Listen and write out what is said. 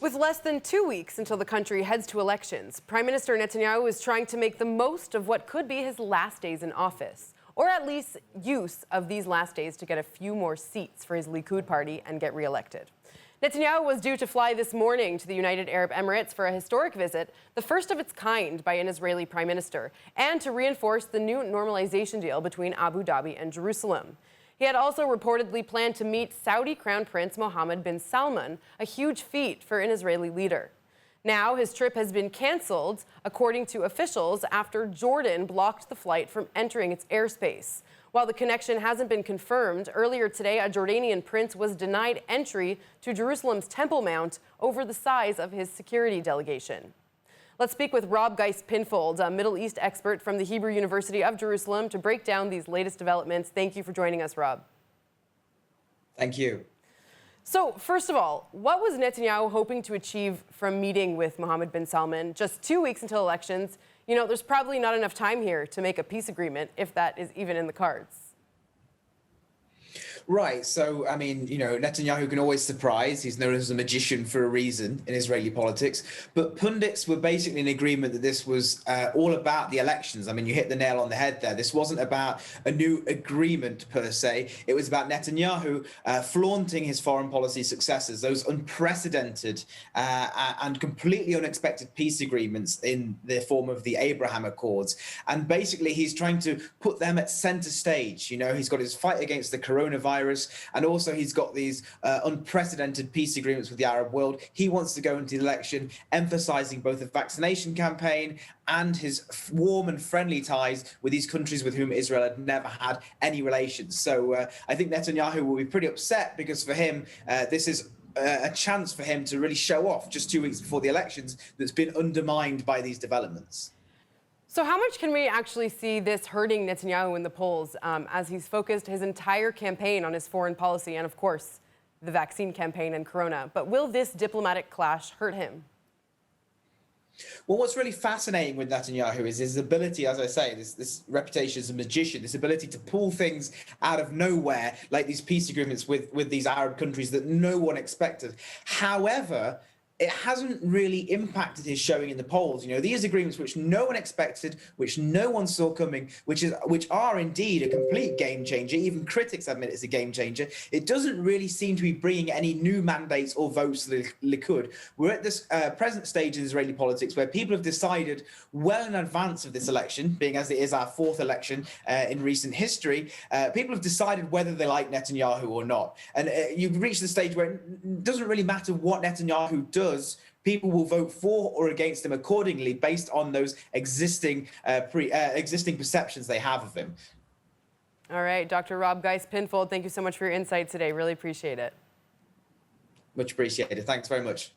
With less than 2 weeks until the country heads to elections, Prime Minister Netanyahu is trying to make the most of what could be his last days in office, or at least use of these last days to get a few more seats for his Likud party and get re-elected. Netanyahu was due to fly this morning to the United Arab Emirates for a historic visit, the first of its kind by an Israeli prime minister, and to reinforce the new normalization deal between Abu Dhabi and Jerusalem. He had also reportedly planned to meet Saudi Crown Prince Mohammed bin Salman, a huge feat for an Israeli leader. Now his trip has been canceled, according to officials, after Jordan blocked the flight from entering its airspace. While the connection hasn't been confirmed, earlier today a Jordanian prince was denied entry to Jerusalem's Temple Mount over the size of his security delegation. Let's speak with Rob Geist-Pinfold, a Middle East expert from the Hebrew University of Jerusalem, to break down these latest developments. Thank you for joining us, Rob. Thank you. So, first of all, what was Netanyahu hoping to achieve from meeting with Mohammed bin Salman just 2 weeks until elections? You know, there's probably not enough time here to make a peace agreement, if that is even in the cards. Right. So, I mean, Netanyahu can always surprise. He's known as a magician for a reason in Israeli politics. But pundits were basically in agreement that this was all about the elections. I mean, you hit the nail on the head there. This wasn't about a new agreement per se. It was about Netanyahu flaunting his foreign policy successes, those unprecedented and completely unexpected peace agreements in the form of the Abraham Accords. And basically, he's trying to put them at center stage. You know, he's got his fight against the coronavirus. And also he's got these unprecedented peace agreements with the Arab world. He wants to go into the election emphasizing both the vaccination campaign and his warm and friendly ties with these countries with whom Israel had never had any relations. So I think Netanyahu will be pretty upset because for him, this is a chance for him to really show off just 2 weeks before the elections that's been undermined by these developments. So how much can we actually see this hurting Netanyahu in the polls as he's focused his entire campaign on his foreign policy and, of course, the vaccine campaign and corona? But will this diplomatic clash hurt him? Well, what's really fascinating with Netanyahu is his ability, as I say, this reputation as a magician, this ability to pull things out of nowhere, like these peace agreements with these Arab countries that no one expected. However, it hasn't really impacted his showing in the polls. You know, these agreements which no one expected, which no one saw coming, which are indeed a complete game changer. Even critics admit it's a game changer. It doesn't really seem to be bringing any new mandates or votes to the Likud. We're at this present stage in Israeli politics where people have decided well in advance of this election, being as it is our fourth election in recent history, people have decided whether they like Netanyahu or not. And you've reached the stage where it doesn't really matter what Netanyahu does. People will vote for or against him accordingly based on those existing perceptions they have of him. All right, Dr. Rob Geist-Pinfold, thank you so much for your insight today. Really appreciate it. Much appreciated. Thanks very much.